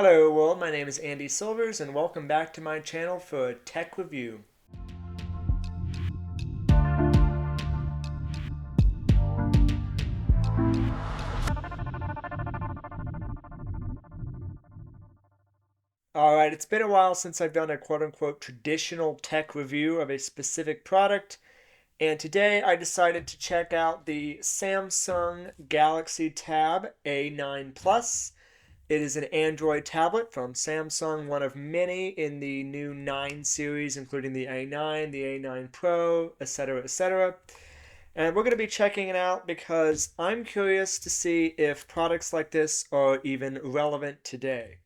Hello world, my name is Andy Silvers and welcome back to my channel for a tech review. Alright, it's been a while since I've done a quote-unquote traditional tech review of a specific product, and today I decided to check out the Samsung Galaxy Tab A9 Plus. It is an Android tablet from Samsung, one of many in the new 9 series, including the A9, the A9 Pro, etc., etc. And we're going to be checking it out because I'm curious to see if products like this are even relevant today.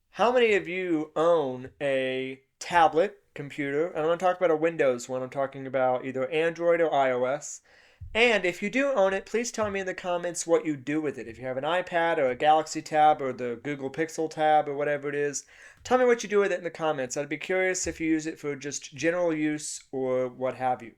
How many of you own a tablet computer? And I'm going to talk about a Windows one. I'm talking about either Android or iOS. And if you do own it, please tell me in the comments what you do with it. If you have an iPad or a Galaxy Tab or the Google Pixel Tab or whatever it is, tell me what you do with it in the comments. I'd be curious if you use it for just general use or what have you.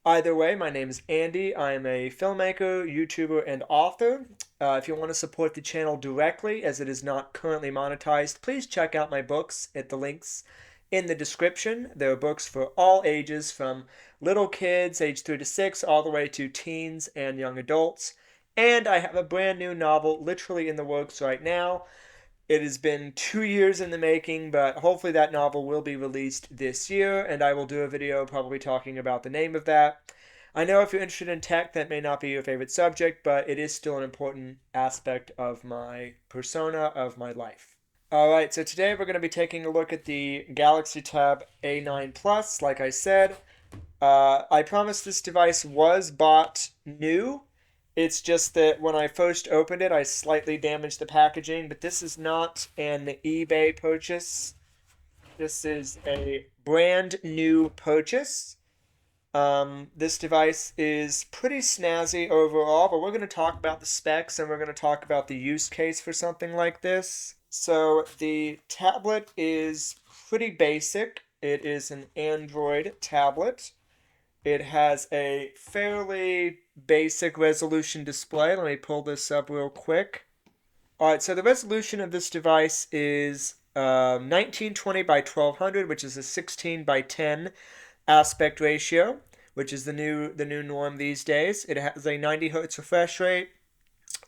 Either way, my name is Andy. I am a filmmaker, YouTuber, and author. If you want to support the channel directly, as it is not currently monetized, please check out my books at the links in the description. There are books for all ages, from little kids, age 3 to 6, all the way to teens and young adults. And I have a brand new novel literally in the works right now. It has been 2 years in the making, but hopefully that novel will be released this year, and I will do a video probably talking about the name of that. I know if you're interested in tech, that may not be your favorite subject, but it is still an important aspect of my persona, of my life. Alright, so today we're going to be taking a look at the Galaxy Tab A9 Plus, like I said. I promise this device was bought new. It's just that when I first opened it, I slightly damaged the packaging, but this is not an eBay purchase. This is a brand new purchase. This device is pretty snazzy overall, but we're going to talk about the specs and we're going to talk about the use case for something like this. So the tablet is pretty basic. It is an Android tablet. It has a fairly basic resolution display. Let me pull this up real quick. Alright, so the resolution of this device is 1920 by 1200, which is a 16 by 10 aspect ratio, which is the new norm these days. It has a 90 hertz refresh rate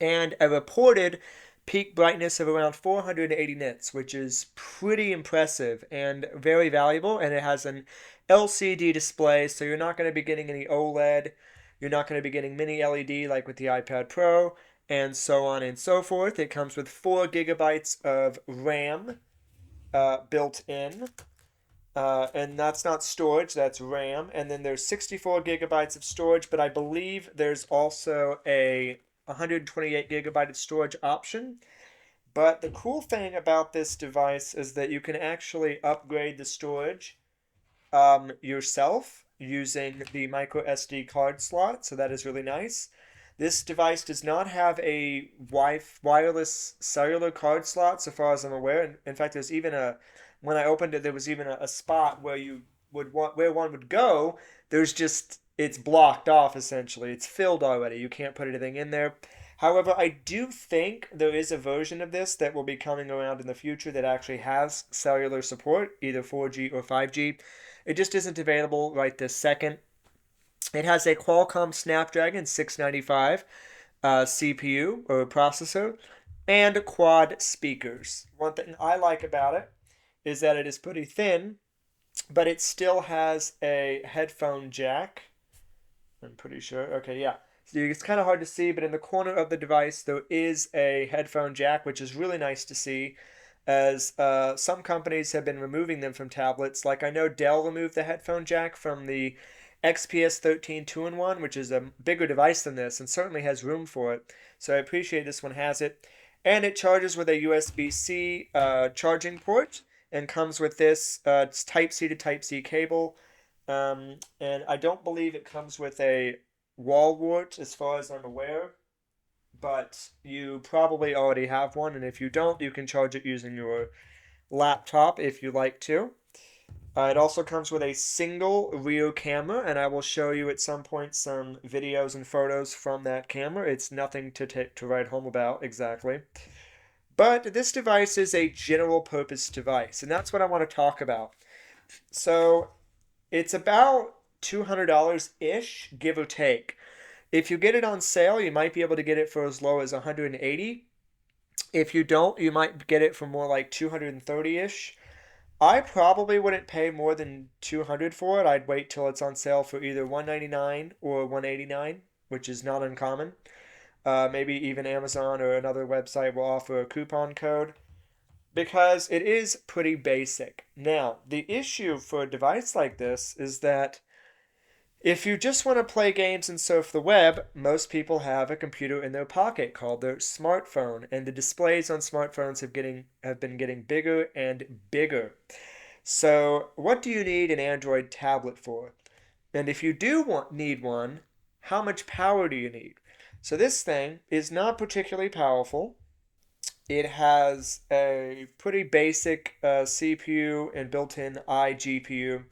and a reported peak brightness of around 480 nits, which is pretty impressive and very valuable. And it has an LCD display, so you're not going to be getting any OLED. You're not going to be getting mini LED like with the iPad Pro, and so on and so forth. It comes with 4 gigabytes of RAM built in. And that's not storage, that's RAM. And then there's 64 gigabytes of storage, but I believe there's also a 128 gigabyte storage option. But the cool thing about this device is that you can actually upgrade the storage yourself using the micro SD card slot, so that is really nice. This device does not have a wireless cellular card slot, so far as I'm aware. In fact, there's even when I opened it, there was even a spot where where one would go. It's blocked off essentially. It's filled already. You can't put anything in there. However, I do think there is a version of this that will be coming around in the future that actually has cellular support, either 4G or 5G. It just isn't available right this second. It has a Qualcomm Snapdragon 695 CPU or processor and quad speakers. One thing I like about it is that it is pretty thin, but it still has a headphone jack. I'm pretty sure. Okay, yeah. So it's kind of hard to see, but in the corner of the device, there is a headphone jack, which is really nice to see, as some companies have been removing them from tablets. Like I know Dell removed the headphone jack from the XPS 13 2-in-1, which is a bigger device than this and certainly has room for it. So I appreciate this one has it. And it charges with a USB-C charging port and comes with this it's Type-C to Type-C cable. And I don't believe it comes with a wall wart as far as I'm aware, but you probably already have one, and if you don't, you can charge it using your laptop if you like to. It also comes with a single rear camera, and I will show you at some point some videos and photos from that camera. It's nothing to write home about exactly. But this device is a general purpose device, and that's what I want to talk about. So it's about $200-ish, give or take. If you get it on sale, you might be able to get it for as low as 180. If you don't, you might get it for more like 230-ish. I probably wouldn't pay more than 200 for it. I'd wait till it's on sale for either 199 or 189, which is not uncommon. Maybe even Amazon or another website will offer a coupon code because it is pretty basic. Now, the issue for a device like this is that if you just want to play games and surf the web, most people have a computer in their pocket called their smartphone, and the displays on smartphones have been getting bigger and bigger. So, what do you need an Android tablet for? And if you need one, how much power do you need? So this thing is not particularly powerful. It has a pretty basic CPU and built-in iGPU.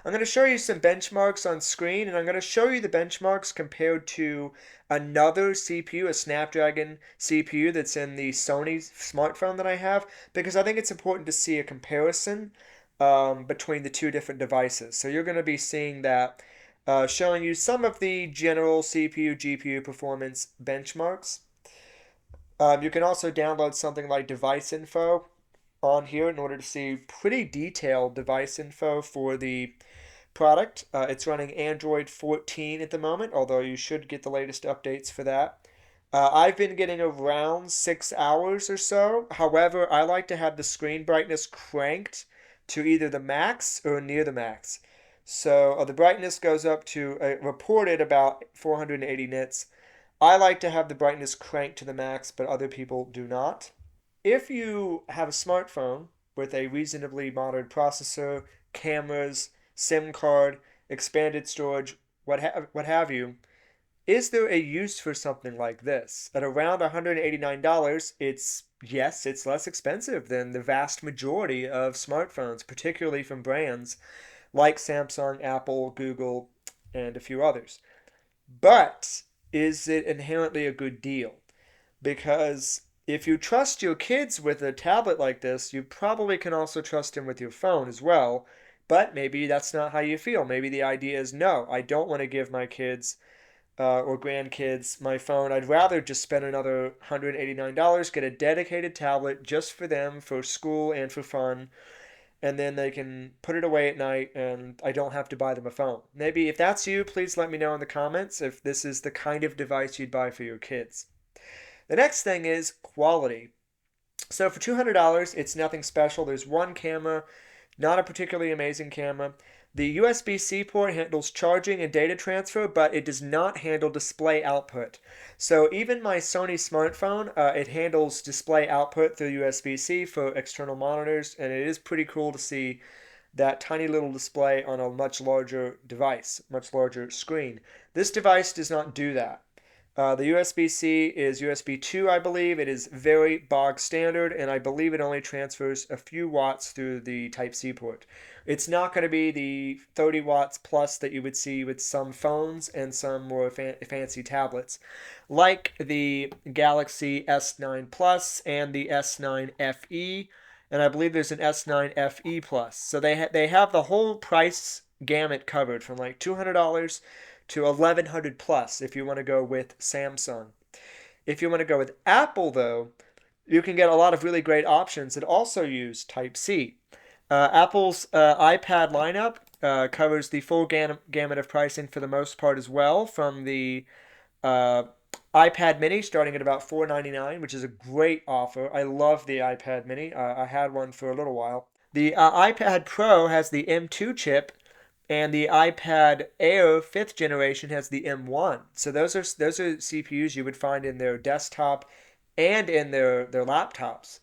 I'm going to show you some benchmarks on screen, and I'm going to show you the benchmarks compared to another CPU, a Snapdragon CPU that's in the Sony smartphone that I have, because I think it's important to see a comparison between the two different devices. So you're going to be seeing that, showing you some of the general CPU, GPU performance benchmarks. You can also download something like device info on here in order to see pretty detailed device info for the product. It's running Android 14 at the moment, although you should get the latest updates for that. I've been getting around 6 hours or so. However, I like to have the screen brightness cranked to either the max or near the max. So the brightness goes up to reported about 480 nits. I like to have the brightness cranked to the max, but other people do not. If you have a smartphone with a reasonably modern processor, cameras, SIM card, expanded storage, what have you, is there a use for something like this? At around $189, it's less expensive than the vast majority of smartphones, particularly from brands like Samsung, Apple, Google, and a few others. But is it inherently a good deal? Because if you trust your kids with a tablet like this, you probably can also trust them with your phone as well. But maybe that's not how you feel. Maybe the idea is no, I don't want to give my kids or grandkids my phone. I'd rather just spend another $189, get a dedicated tablet just for them, for school and for fun, and then they can put it away at night and I don't have to buy them a phone. Maybe if that's you, please let me know in the comments if this is the kind of device you'd buy for your kids. The next thing is quality. So for $200, it's nothing special. There's one camera, not a particularly amazing camera. The USB-C port handles charging and data transfer, but it does not handle display output. So even my Sony smartphone, it handles display output through USB-C for external monitors, and it is pretty cool to see that tiny little display on a much larger device, much larger screen. This device does not do that. The USB-C is USB 2, I believe. It is very bog standard, and I believe it only transfers a few watts through the Type-C port. It's not going to be the 30 watts plus that you would see with some phones and some more fancy tablets, like the Galaxy S9 Plus and the S9 FE, and I believe there's an S9 FE Plus. So they have the whole price gamut covered from like $200 to 1100 plus if you want to go with Samsung. If you want to go with Apple, though, you can get a lot of really great options that also use Type C. Apple's iPad lineup covers the full gamut of pricing for the most part as well, from the uh, iPad Mini starting at about $499, which is a great offer. I love the iPad Mini. I had one for a little while. The iPad Pro has the M2 chip, and the iPad Air 5th generation has the M1. So those are CPUs you would find in their desktop and in their laptops.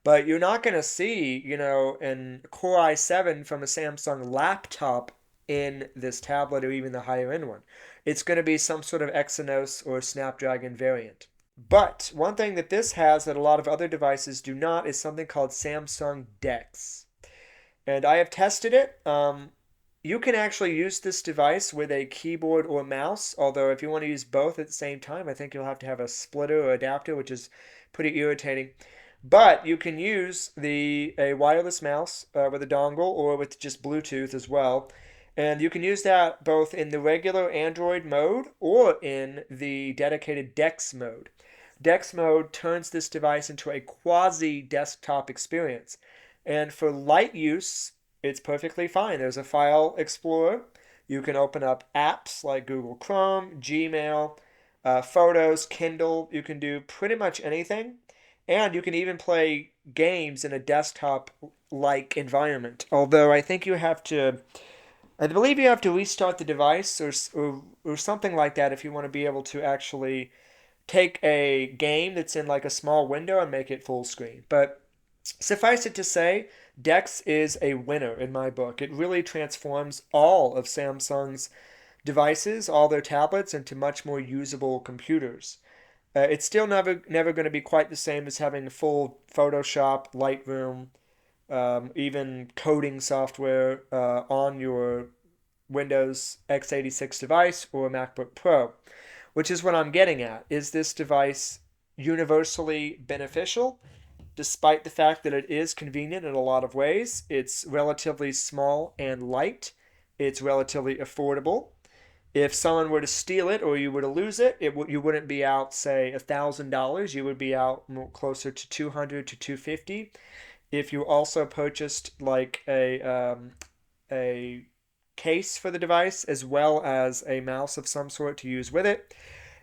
But you're not going to see, an Core i7 from a Samsung laptop in this tablet or even the higher end one. It's going to be some sort of Exynos or Snapdragon variant. But one thing that this has that a lot of other devices do not is something called Samsung DeX. And I have tested it. You can actually use this device with a keyboard or mouse, although if you want to use both at the same time, I think you'll have to have a splitter or adapter, which is pretty irritating. But you can use a wireless mouse with a dongle or with just Bluetooth as well. And you can use that both in the regular Android mode or in the dedicated DeX mode. DeX mode turns this device into a quasi desktop experience. And for light use, it's perfectly fine. There's a file explorer. You can open up apps like Google Chrome, Gmail, Photos, Kindle. You can do pretty much anything. And you can even play games in a desktop like environment. Although I think I believe you have to restart the device or something like that if you want to be able to actually take a game that's in like a small window and make it full screen. But suffice it to say, DeX is a winner in my book. It really transforms all of Samsung's devices, all their tablets, into much more usable computers. It's still never going to be quite the same as having full Photoshop, Lightroom, even coding software on your Windows x86 device or MacBook Pro, which is what I'm getting at. Is this device universally beneficial? Despite the fact that it is convenient in a lot of ways, it's relatively small and light. It's relatively affordable. If someone were to steal it or you were to lose it, you wouldn't be out, say, $1,000. You would be out more closer to 200 to 250. If you also purchased like a case for the device as well as a mouse of some sort to use with it.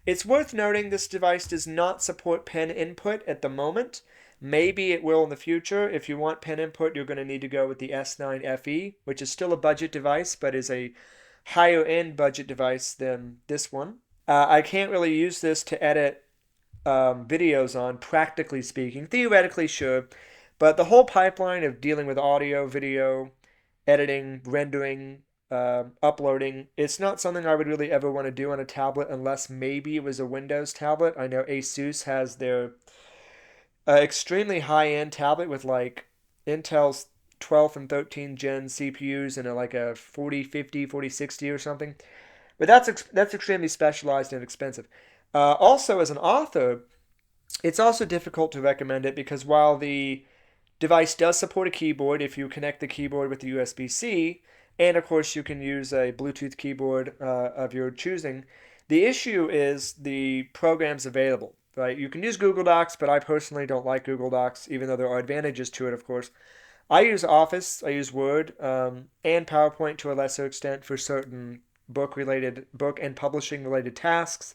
It's worth noting this device does not support pen input at the moment. Maybe it will in the future. If you want pen input, you're going to need to go with the S9 FE, which is still a budget device, but is a higher end budget device than this one. I can't really use this to edit videos on, practically speaking. Theoretically, sure. But the whole pipeline of dealing with audio, video, editing, rendering, uploading, it's not something I would really ever want to do on a tablet unless maybe it was a Windows tablet. I know Asus has their extremely high-end tablet with like Intel's 12th and 13th gen CPUs and like a 4050, 4060 or something. But that's extremely specialized and expensive. Also, as an author, it's also difficult to recommend it because while the device does support a keyboard if you connect the keyboard with the USB-C, and of course you can use a Bluetooth keyboard of your choosing. The issue is the programs available, right? You can use Google Docs, but I personally don't like Google Docs, even though there are advantages to it, of course. I use Office, I use Word, and PowerPoint to a lesser extent for certain book and publishing related tasks.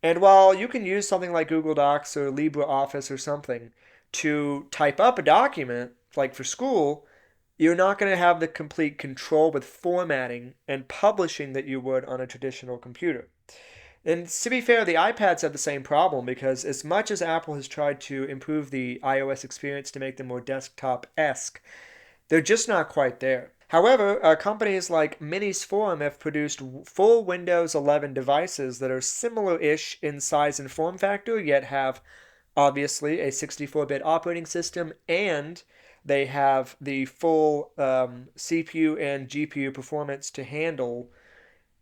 And while you can use something like Google Docs or LibreOffice or something to type up a document, like for school, you're not going to have the complete control with formatting and publishing that you would on a traditional computer. And to be fair, the iPads have the same problem because as much as Apple has tried to improve the iOS experience to make them more desktop-esque, they're just not quite there. However, companies like Minis Forum have produced full Windows 11 devices that are similar-ish in size and form factor, yet have obviously a 64-bit operating system, and they have the full CPU and GPU performance to handle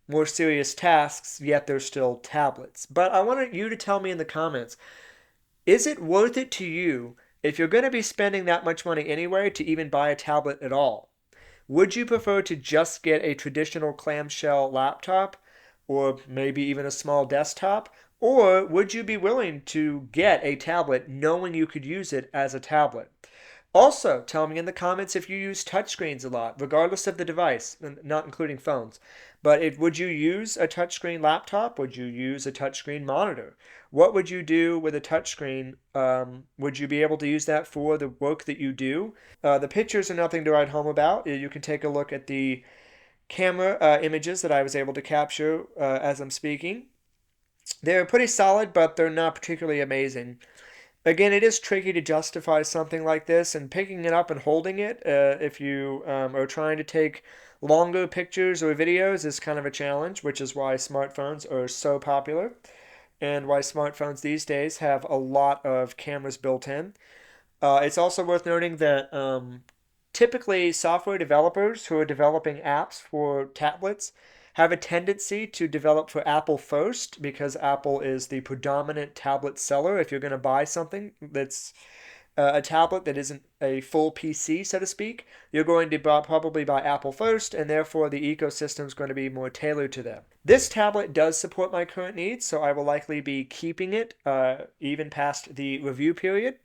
more serious tasks, yet they're still tablets. But I wanted you to tell me in the comments, is it worth it to you if you're going to be spending that much money anyway to even buy a tablet at all? Would you prefer to just get a traditional clamshell laptop or maybe even a small desktop? Or would you be willing to get a tablet knowing you could use it as a tablet? Also, tell me in the comments if you use touchscreens a lot, regardless of the device, not including phones. But would you use a touchscreen laptop? Would you use a touchscreen monitor? What would you do with a touchscreen? Would you be able to use that for the work that you do? The pictures are nothing to write home about. You can take a look at the camera images that I was able to capture as I'm speaking. They're pretty solid, but they're not particularly amazing. Again, it is tricky to justify something like this, and picking it up and holding it, if you are trying to take longer pictures or videos, is kind of a challenge, which is why smartphones are so popular and why smartphones these days have a lot of cameras built in. It's also worth noting that typically software developers who are developing apps for tablets have a tendency to develop for Apple first because Apple is the predominant tablet seller. If you're going to buy something that's a tablet that isn't a full PC, so to speak, you're going to probably buy Apple first, and therefore the ecosystem is going to be more tailored to them. This tablet does support my current needs, so I will likely be keeping it even past the review period.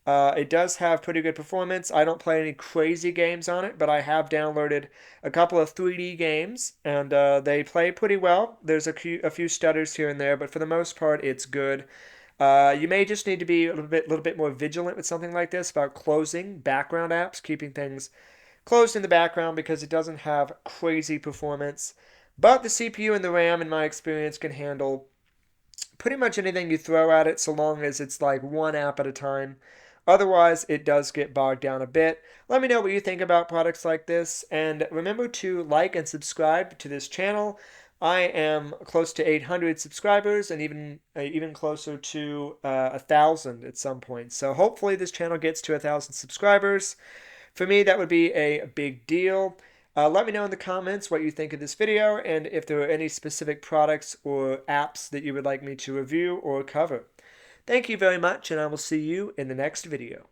It does have pretty good performance. I don't play any crazy games on it, but I have downloaded a couple of 3D games, and they play pretty well. There's a few stutters here and there, but for the most part, it's good. You may just need to be a little bit more vigilant with something like this about closing background apps, keeping things closed in the background because it doesn't have crazy performance. But the CPU and the RAM, in my experience, can handle pretty much anything you throw at it so long as it's like one app at a time. Otherwise, it does get bogged down a bit. Let me know what you think about products like this, and remember to like and subscribe to this channel. I am close to 800 subscribers and even closer to 1,000 at some point. So hopefully this channel gets to 1,000 subscribers. For me, that would be a big deal. Let me know in the comments what you think of this video and if there are any specific products or apps that you would like me to review or cover. Thank you very much, and I will see you in the next video.